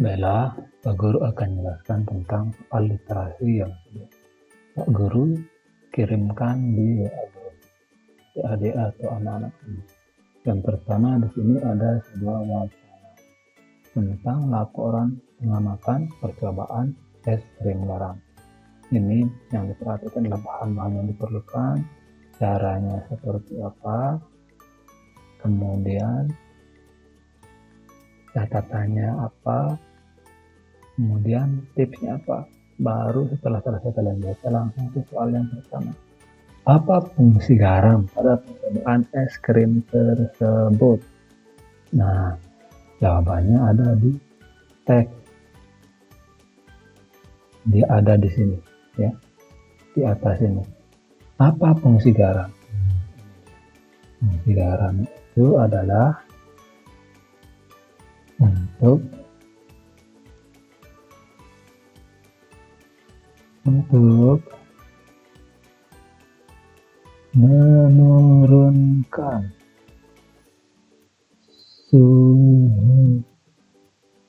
Bella, Pak Guru akan menjelaskan tentang soal literasi yang sudah Pak Guru kirimkan di WA group adik-adik atau anak-anak ini. Yang pertama di sini ada sebuah wacana tentang laporan pengamatan percobaan es krim garam. Ini yang diperhatikan adalah bahan-bahan yang diperlukan, caranya seperti apa, kemudian catatannya apa, kemudian tipsnya apa. Baru setelah selesai kalian baca langsung ke soal yang pertama. Apa fungsi garam pada percobaan es krim tersebut? Nah, jawabannya ada di teks. Dia ada di sini, ya, di atas ini. Apa fungsi garam? Fungsi garam itu adalah untuk menurunkan suhu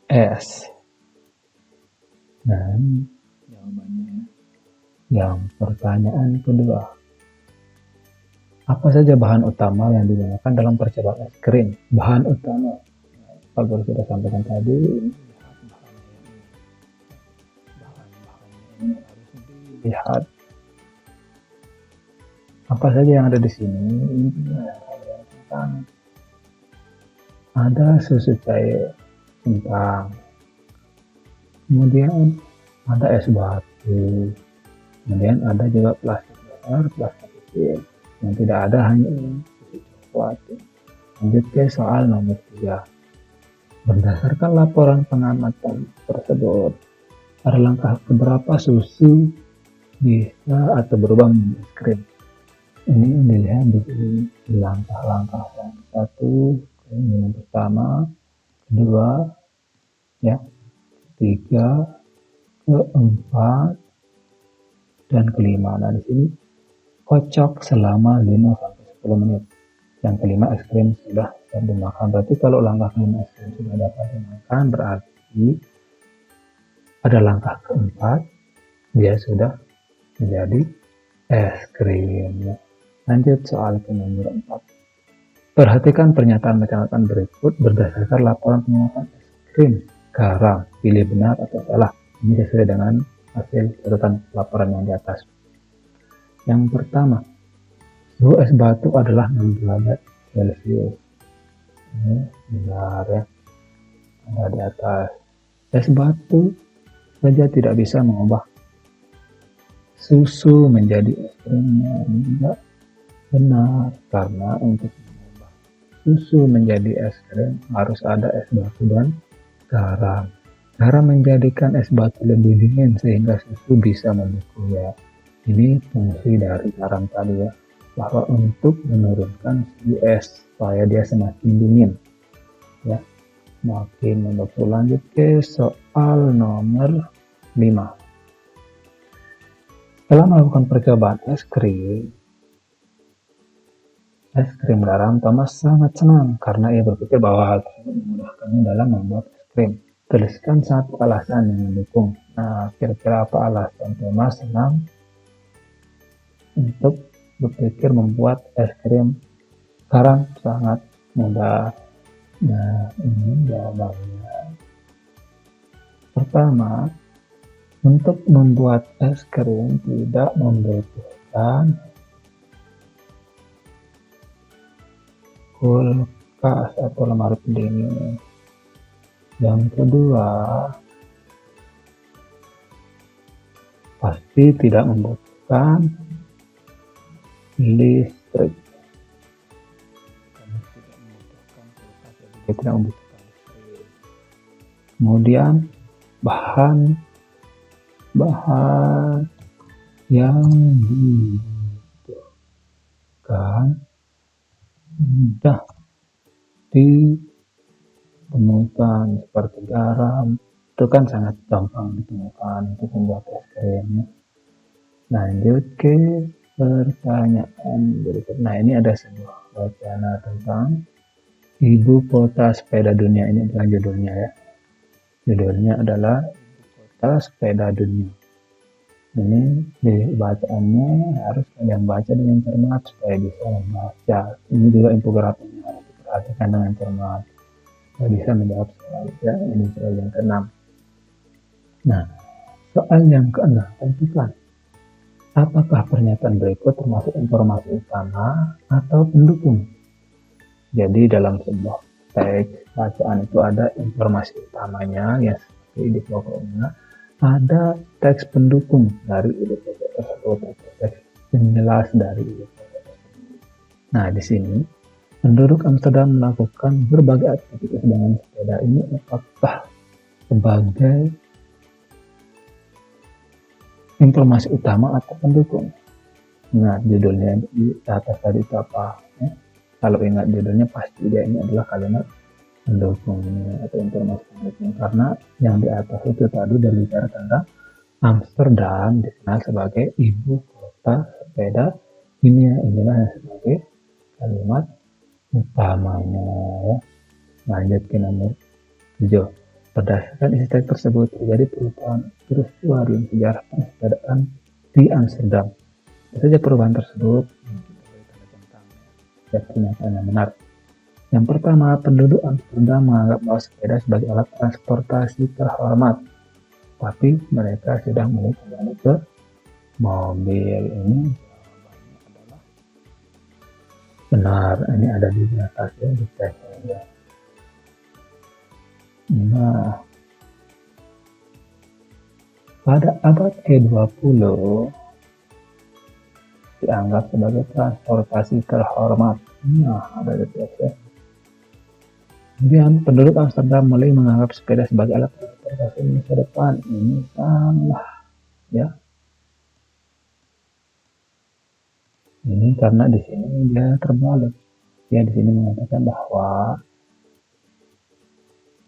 es. Dan jawabannya yang pertanyaan kedua, apa saja bahan utama yang digunakan dalam percobaan es krim? Bahan utama, Pak Guru sudah sampaikan tadi, bahan-bahannya harus dilihat. Apa saja yang ada di sini? Ada susu cair centang, kemudian ada es batu, kemudian ada juga plastik besar, plastik kecil. Yang tidak ada hanya susu coklat. Lanjut ke soal nomor 3. Berdasarkan laporan pengamatan tersebut, pada langkah keberapa susu bisa atau berubah menjadi es krim? Ini dilihat di langkah-langkah yang satu, yang pertama, kedua, ya, ketiga, keempat, dan kelima. Nah, di sini kocok selama 5-10 menit. Yang kelima, es krim sudah siap dimakan. Berarti kalau langkah kelima es krim sudah dapat dimakan, berarti pada langkah keempat dia sudah menjadi es krim, ya. Lanjut soal ke nomor 4. Perhatikan pernyataan berikut berdasarkan laporan pengamatan es krim garam. Pilih benar atau salah. Ini sesuai dengan hasil catatan laporan yang di atas. Yang pertama, suhu es batu adalah 6 derajat Celcius. Ini benar, ya. Ada di atas. Es batu saja tidak bisa mengubah susu menjadi es krimnya. Tidak benar, karena untuk mengubah susu menjadi es krim harus ada es batu dan garam. Garam menjadikan es batu lebih dingin sehingga susu bisa membeku, ya. Ini fungsi dari garam tadi, ya, bahwa untuk menurunkan suhu es supaya dia semakin dingin, ya, makin membeku. Lanjut ke soal nomor 5. Setelah melakukan percobaan es krim garam, Thomas sangat senang karena ia berpikir bahwa hal tersebut memudahkannya dalam membuat es krim. Tuliskan satu alasan yang mendukung. Nah, kira-kira apa alasan Thomas senang untuk berpikir membuat es krim garam? Sangat mudah. Nah, ini jawabannya. Pertama, untuk membuat es krim tidak membutuhkan kulkas atau lemari pendingin. Yang kedua, pasti tidak membutuhkan listrik. Tidak membutuhkan listrik. Kemudian bahan yang dibutuhkan mudah ditemukan, seperti garam. Itu kan sangat gampang ditemukan untuk membuat es krim. Lanjut ke pertanyaan berikut. Nah, ini ada sebuah wacana tentang ibu kota sepeda dunia. Ini adalah judulnya, ya. Judulnya adalah Kota Sepeda Dunia. Ini di bacaannya harus kalian baca dengan cermat supaya bisa membaca. Ini juga infografinya harus diperhatikan dengan cermat supaya bisa menjawab soal. Ya, ini soal yang keenam. Nah, soal yang keenam, tentukan apakah pernyataan berikut termasuk informasi utama atau pendukung. Jadi dalam sebuah teks bacaan itu ada informasi utamanya ya seperti di pokoknya, ada teks pendukung dari ide pokok tersebut atau teks penjelas dari ide pokok tersebut. Nah, di sini penduduk Amsterdam melakukan berbagai aktivitas dengan sepeda ini apakah sebagai informasi utama atau pendukung. Nah, judulnya di atas tadi itu apa? Ya? Kalau ingat judulnya pasti dia ini adalah kalimat pendukung atau informasi pendukung, karena yang di atas itu tadi berbicara tentang Amsterdam dikenal sebagai ibu kota sepeda dunia. Inilah sebagai kalimat utamanya ya. Lanjut ke nomor 7. Berdasarkan isi teks tersebut terjadi perubahan peristiwa di sejarah persepedaan di Amsterdam. Saja perubahan tersebut dan pernyataan yang benar. Yang pertama, penduduk Amsterdam menganggap bahwa sepeda sebagai alat transportasi terhormat, tapi mereka sudah mulai kembali ke mobil. Ini jawabannya adalah benar. Ini ada di atas ya, di teksnya. Nah, pada abad ke-20 dianggap sebagai transportasi terhormat. Nah, ada di teksnya. Kemudian penduduk Amsterdam mulai menganggap sepeda sebagai alat transportasi masa depan. Ini salah, ya. Ini karena di sini dia terbalik. Ya, di sini mengatakan bahwa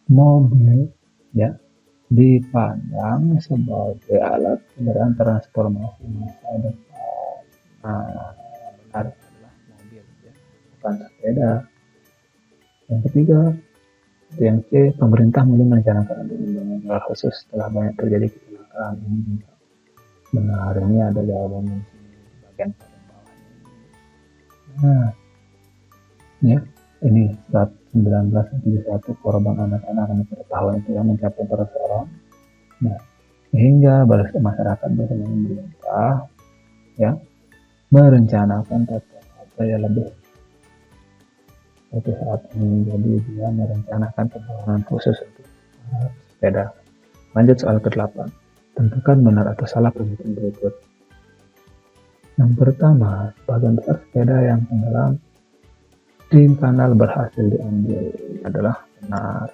mobil, ya, dipandang sebagai alat kendaraan transformasi masa depan. Nah, benar adalah mobil, ya, bukan sepeda. Yang ketiga, yang C, pemerintah mulai merencanakan untuk membangun jalan khusus setelah banyak terjadi kecelakaan. Ini juga benar, ini ada jawabannya di sini di bagian paling bawah ini. Nah, ya, ini 1971 korban anak-anak pada tahun itu yang mencapai 100 orang. Nah, sehingga masyarakat bersama pemerintah ya merencanakan tata yang lebih seperti saat ini. Jadi dia merencanakan pembangunan khusus untuk sepeda. Lanjut soal ke-8. Tentukan benar atau salah pernyataan berikut. Yang pertama, sebagian besar sepeda yang tenggelam di kanal berhasil diambil. Ini adalah benar.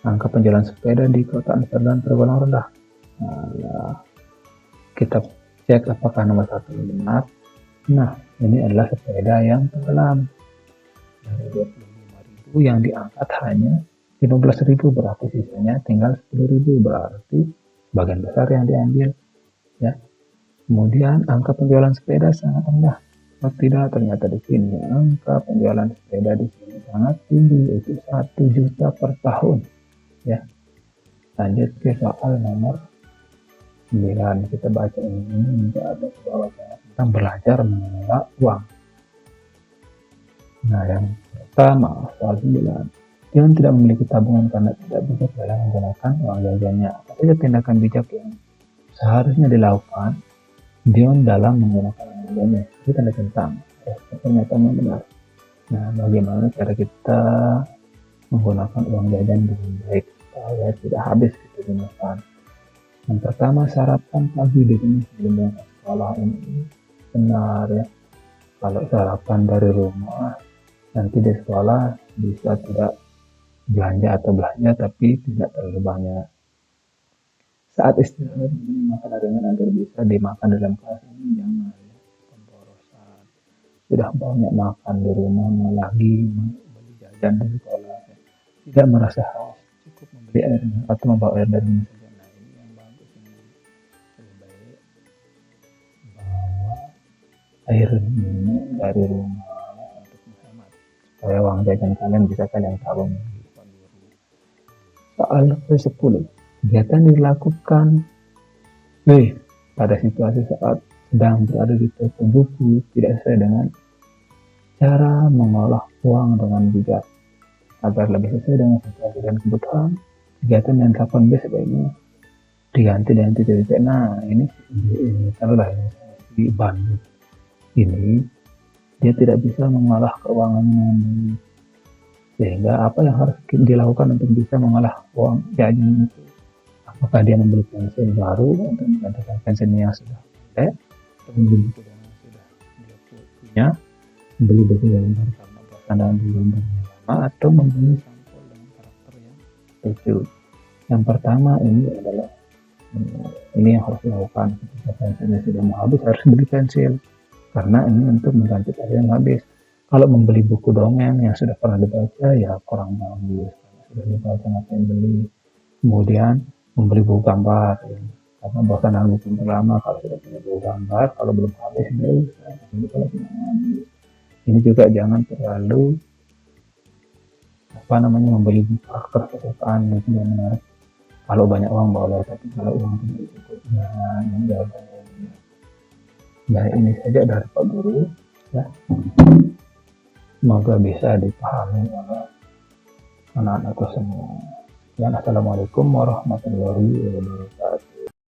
Angka penjualan sepeda di kota Amsterdam tergolong rendah. Nah, kita cek apakah nomor 1 benar. Nah, ini adalah sepeda yang tenggelam. Dari 25.000 yang diangkat hanya 15.000, berarti sisanya tinggal 10.000, berarti bagian besar yang diambil ya. Kemudian angka penjualan sepeda sangat rendah. Oh, tidak, ternyata di sini angka penjualan sepeda di sini sangat tinggi, yaitu 1 juta per tahun ya. Lanjut ke soal nomor 9. Kita baca ini juga ada sebuah wacana tentang belajar mengelola uang. Nah, yang pertama, soal 9. Dion tidak memiliki tabungan karena tidak bijak dalam menggunakan uang jajannya. Apa saja tindakan bijak yang seharusnya dilakukan Dion dalam menggunakan uang jajannya? Itu tanda tentang pernyataan yang benar. Nah, bagaimana cara kita menggunakan uang jajan dengan baik supaya tidak habis kita gunakan? Yang pertama, sarapan pagi di rumah sebelum berangkat sekolah. Ini benar ya. Kalau sarapan dari rumah, nanti di sekolah bisa tidak belanja tapi tidak terlalu banyak. Saat istirahat makan ringan agar bisa dimakan dalam kelas. Ini jangan ya, pemborosan. Sudah banyak makan di rumah, lagi beli jajan di sekolah. Tidak merasa haus, cukup membeli air atau membawa air dari rumah saja. Nah, ini yang bagus, ini lebih baik bawa air minum dari rumah supaya uang jajan kalian bisa kalian tabung. soal ke-10. Kegiatan dilakukan pada situasi saat sedang berada di toko buku tidak sesuai dengan cara mengolah uang dengan bijak. Agar lebih sesuai dengan situasi dan kebutuhan, kegiatan yang dilakukan B sebaiknya diganti dengan titik-titik. Nah, ini taruhlah ini di Bandung ini dia tidak bisa mengolah keuangannya dengan baik. Sehingga apa yang harus dilakukan untuk bisa mengolah uang jajan itu? Apakah dia membeli pensil baru untuk menggantikan pensilnya yang sudah pendek, atau membeli buku yang sudah dia punya, membeli buku gambar karena bosan dengan buku gambarnya lama, atau membeli sampul dengan karakter yang lucu. Yang pertama ini adalah ini yang harus dilakukan ketika pensilnya sudah mau habis, harus beli pensil karena ini untuk mengganti pensil yang habis. Kalau membeli buku dongeng yang sudah pernah dibaca ya kurang bagus, sudah dibaca ngapain beli. Kemudian membeli buku gambar ya. Karena bosan dengan buku lama, kalau sudah punya buku gambar kalau belum habis ini kalau sudah habis. Ini juga jangan terlalu membeli buku karakter kesukaan itu yang menarik. Kalau banyak uang boleh, tapi kalau uang tidak cukup jangan. Ini jawabannya. Nah, ini saja dari Pak Guru ya. Semoga bisa dipahami oleh anak-anakku semua. Dan assalamualaikum warahmatullahi wabarakatuh.